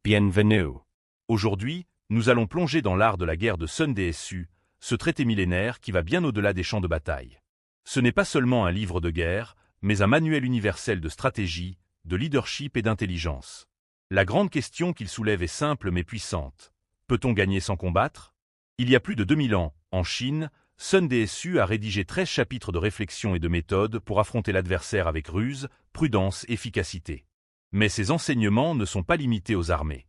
Bienvenue. Aujourd'hui, nous allons plonger dans l'art de la guerre de Sun Tzu, ce traité millénaire qui va bien au-delà des champs de bataille. Ce n'est pas seulement un livre de guerre, mais un manuel universel de stratégie, de leadership et d'intelligence. La grande question qu'il soulève est simple mais puissante. Peut-on gagner sans combattre? Il y a plus de 2000 ans, en Chine, Sun Tzu a rédigé 13 chapitres de réflexion et de méthode pour affronter l'adversaire avec ruse, prudence et efficacité. Mais ces enseignements ne sont pas limités aux armées.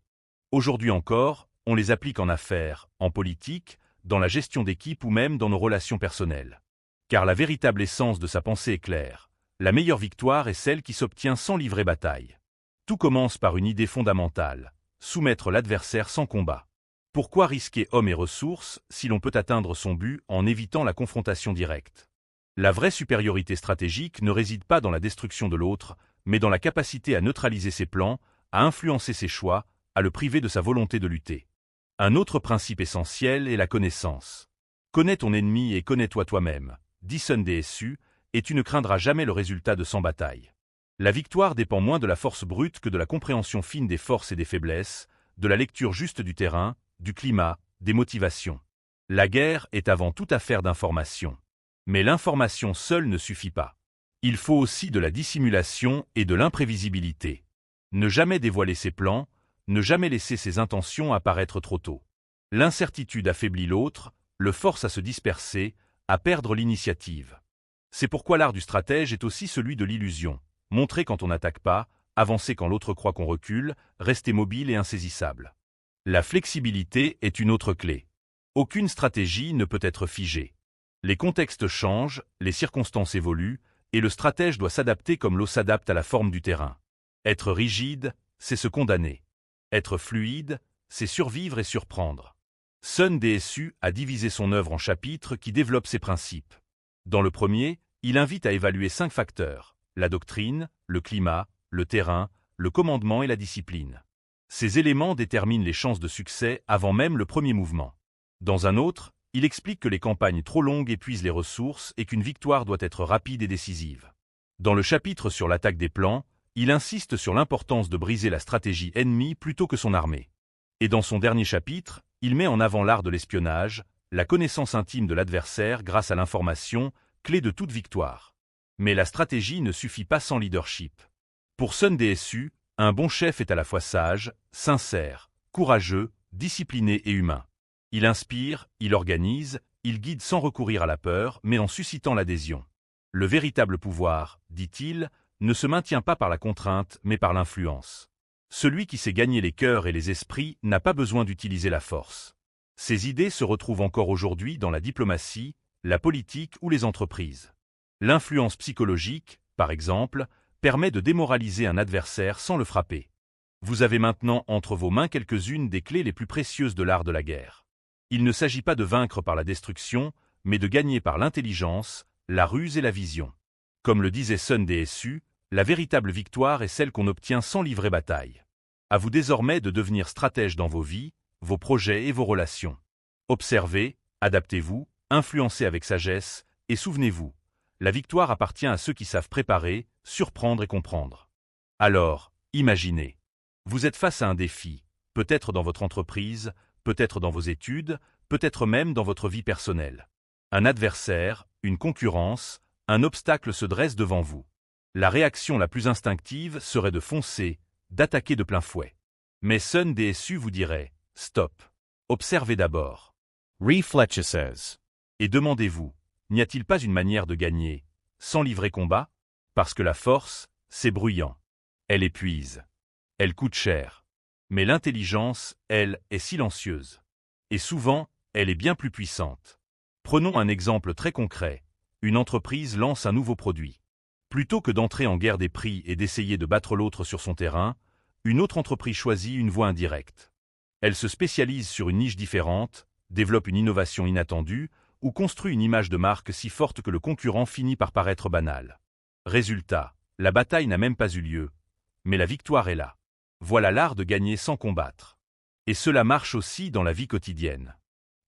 Aujourd'hui encore, on les applique en affaires, en politique, dans la gestion d'équipe ou même dans nos relations personnelles. Car la véritable essence de sa pensée est claire. La meilleure victoire est celle qui s'obtient sans livrer bataille. Tout commence par une idée fondamentale, soumettre l'adversaire sans combat. Pourquoi risquer hommes et ressources si l'on peut atteindre son but en évitant la confrontation directe? La vraie supériorité stratégique ne réside pas dans la destruction de l'autre, mais dans la capacité à neutraliser ses plans, à influencer ses choix, à le priver de sa volonté de lutter. Un autre principe essentiel est la connaissance. Connais ton ennemi et connais-toi toi-même, dit Sun Tzu, et tu ne craindras jamais le résultat de 100 batailles. La victoire dépend moins de la force brute que de la compréhension fine des forces et des faiblesses, de la lecture juste du terrain, du climat, des motivations. La guerre est avant tout affaire d'information. Mais l'information seule ne suffit pas. Il faut aussi de la dissimulation et de l'imprévisibilité. Ne jamais dévoiler ses plans, ne jamais laisser ses intentions apparaître trop tôt. L'incertitude affaiblit l'autre, le force à se disperser, à perdre l'initiative. C'est pourquoi l'art du stratège est aussi celui de l'illusion. Montrer quand on n'attaque pas, avancer quand l'autre croit qu'on recule, rester mobile et insaisissable. La flexibilité est une autre clé. Aucune stratégie ne peut être figée. Les contextes changent, les circonstances évoluent, et le stratège doit s'adapter comme l'eau s'adapte à la forme du terrain. Être rigide, c'est se condamner. Être fluide, c'est survivre et surprendre. Sun Tzu a divisé son œuvre en chapitres qui développent ses principes. Dans le premier, il invite à évaluer 5 facteurs: la doctrine, le climat, le terrain, le commandement et la discipline. Ces éléments déterminent les chances de succès avant même le premier mouvement. Dans un autre, il explique que les campagnes trop longues épuisent les ressources et qu'une victoire doit être rapide et décisive. Dans le chapitre sur l'attaque des plans, il insiste sur l'importance de briser la stratégie ennemie plutôt que son armée. Et dans son dernier chapitre, il met en avant l'art de l'espionnage, la connaissance intime de l'adversaire grâce à l'information, clé de toute victoire. Mais la stratégie ne suffit pas sans leadership. Pour Sun Tzu, un bon chef est à la fois sage, sincère, courageux, discipliné et humain. Il inspire, il organise, il guide sans recourir à la peur, mais en suscitant l'adhésion. Le véritable pouvoir, dit-il, ne se maintient pas par la contrainte, mais par l'influence. Celui qui sait gagner les cœurs et les esprits n'a pas besoin d'utiliser la force. Ces idées se retrouvent encore aujourd'hui dans la diplomatie, la politique ou les entreprises. L'influence psychologique, par exemple, permet de démoraliser un adversaire sans le frapper. Vous avez maintenant entre vos mains quelques-unes des clés les plus précieuses de l'art de la guerre. Il ne s'agit pas de vaincre par la destruction, mais de gagner par l'intelligence, la ruse et la vision. Comme le disait Sun Tzu, la véritable victoire est celle qu'on obtient sans livrer bataille. À vous désormais de devenir stratège dans vos vies, vos projets et vos relations. Observez, adaptez-vous, influencez avec sagesse, et souvenez-vous, la victoire appartient à ceux qui savent préparer, surprendre et comprendre. Alors, imaginez. Vous êtes face à un défi, peut-être dans votre entreprise, peut-être dans vos études, peut-être même dans votre vie personnelle. Un adversaire, une concurrence, un obstacle se dresse devant vous. La réaction la plus instinctive serait de foncer, d'attaquer de plein fouet. Mais Sun Tzu vous dirait « Stop, observez d'abord. Reflexes. Et demandez-vous, n'y a-t-il pas une manière de gagner, sans livrer combat? Parce que la force, c'est bruyant. Elle épuise. Elle coûte cher. Mais l'intelligence, elle, est silencieuse. Et souvent, elle est bien plus puissante. Prenons un exemple très concret. Une entreprise lance un nouveau produit. Plutôt que d'entrer en guerre des prix et d'essayer de battre l'autre sur son terrain, une autre entreprise choisit une voie indirecte. Elle se spécialise sur une niche différente, développe une innovation inattendue ou construit une image de marque si forte que le concurrent finit par paraître banal. Résultat, la bataille n'a même pas eu lieu, mais la victoire est là. Voilà l'art de gagner sans combattre. Et cela marche aussi dans la vie quotidienne.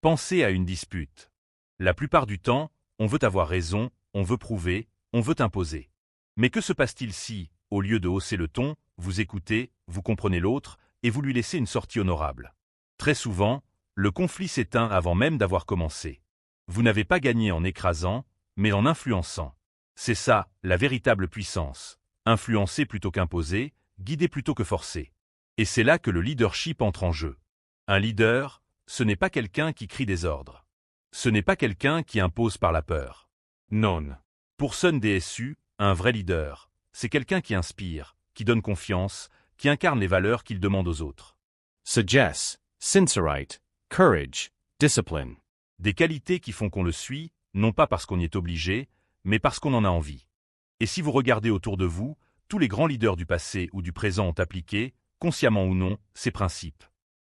Pensez à une dispute. La plupart du temps, on veut avoir raison, on veut prouver, on veut imposer. Mais que se passe-t-il si, au lieu de hausser le ton, vous écoutez, vous comprenez l'autre, et vous lui laissez une sortie honorable. Très souvent, le conflit s'éteint avant même d'avoir commencé. Vous n'avez pas gagné en écrasant, mais en influençant. C'est ça, la véritable puissance. Influencer plutôt qu'imposer, guider plutôt que forcer. Et c'est là que le leadership entre en jeu. Un leader, ce n'est pas quelqu'un qui crie des ordres. Ce n'est pas quelqu'un qui impose par la peur. Non. Pour Sun DSU, un vrai leader, c'est quelqu'un qui inspire, qui donne confiance, qui incarne les valeurs qu'il demande aux autres. Suggest, sincerite, courage, discipline. Des qualités qui font qu'on le suit, non pas parce qu'on y est obligé, mais parce qu'on en a envie. Et si vous regardez autour de vous, tous les grands leaders du passé ou du présent ont appliqué, consciemment ou non, ces principes.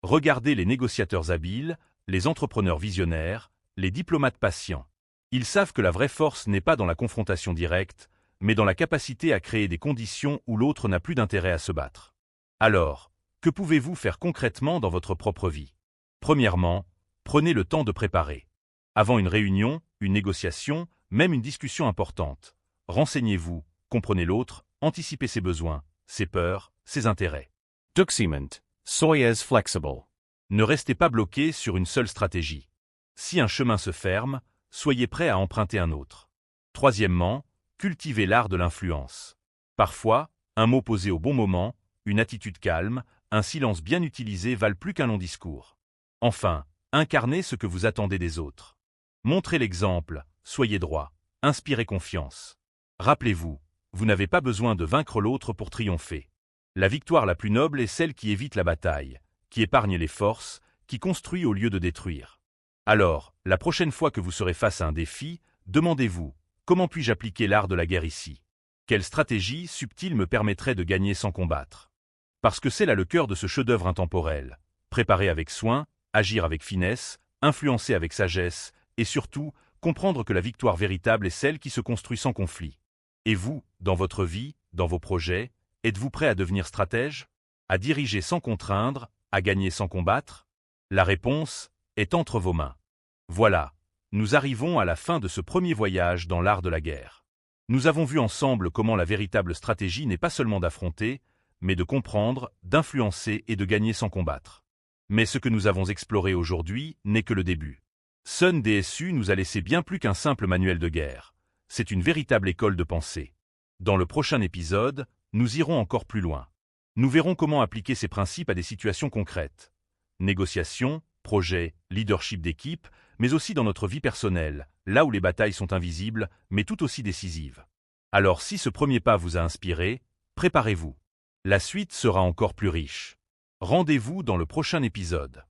Regardez les négociateurs habiles, les entrepreneurs visionnaires, les diplomates patients. Ils savent que la vraie force n'est pas dans la confrontation directe, mais dans la capacité à créer des conditions où l'autre n'a plus d'intérêt à se battre. Alors, que pouvez-vous faire concrètement dans votre propre vie? Premièrement, prenez le temps de préparer. Avant une réunion, une négociation, même une discussion importante, renseignez-vous, comprenez l'autre, anticipez ses besoins, ses peurs, ses intérêts. Document, soyez flexible. Ne restez pas bloqué sur une seule stratégie. Si un chemin se ferme, soyez prêt à emprunter un autre. Troisièmement, cultivez l'art de l'influence. Parfois, un mot posé au bon moment, une attitude calme, un silence bien utilisé valent plus qu'un long discours. Enfin, incarnez ce que vous attendez des autres. Montrez l'exemple, soyez droit, inspirez confiance. Rappelez-vous, vous n'avez pas besoin de vaincre l'autre pour triompher. La victoire la plus noble est celle qui évite la bataille, qui épargne les forces, qui construit au lieu de détruire. Alors, la prochaine fois que vous serez face à un défi, demandez-vous, comment puis-je appliquer l'art de la guerre ici? Quelle stratégie subtile me permettrait de gagner sans combattre? Parce que c'est là le cœur de ce chef-d'œuvre intemporel. Préparer avec soin, agir avec finesse, influencer avec sagesse, et surtout, comprendre que la victoire véritable est celle qui se construit sans conflit. Et vous, dans votre vie, dans vos projets, êtes-vous prêt à devenir stratège? À diriger sans contraindre, à gagner sans combattre? La réponse est entre vos mains. Voilà, nous arrivons à la fin de ce premier voyage dans l'art de la guerre. Nous avons vu ensemble comment la véritable stratégie n'est pas seulement d'affronter, mais de comprendre, d'influencer et de gagner sans combattre. Mais ce que nous avons exploré aujourd'hui n'est que le début. Sun DSU nous a laissé bien plus qu'un simple manuel de guerre. C'est une véritable école de pensée. Dans le prochain épisode, nous irons encore plus loin. Nous verrons comment appliquer ces principes à des situations concrètes. Négociations, projets, leadership d'équipe, mais aussi dans notre vie personnelle, là où les batailles sont invisibles, mais tout aussi décisives. Alors si ce premier pas vous a inspiré, préparez-vous. La suite sera encore plus riche. Rendez-vous dans le prochain épisode.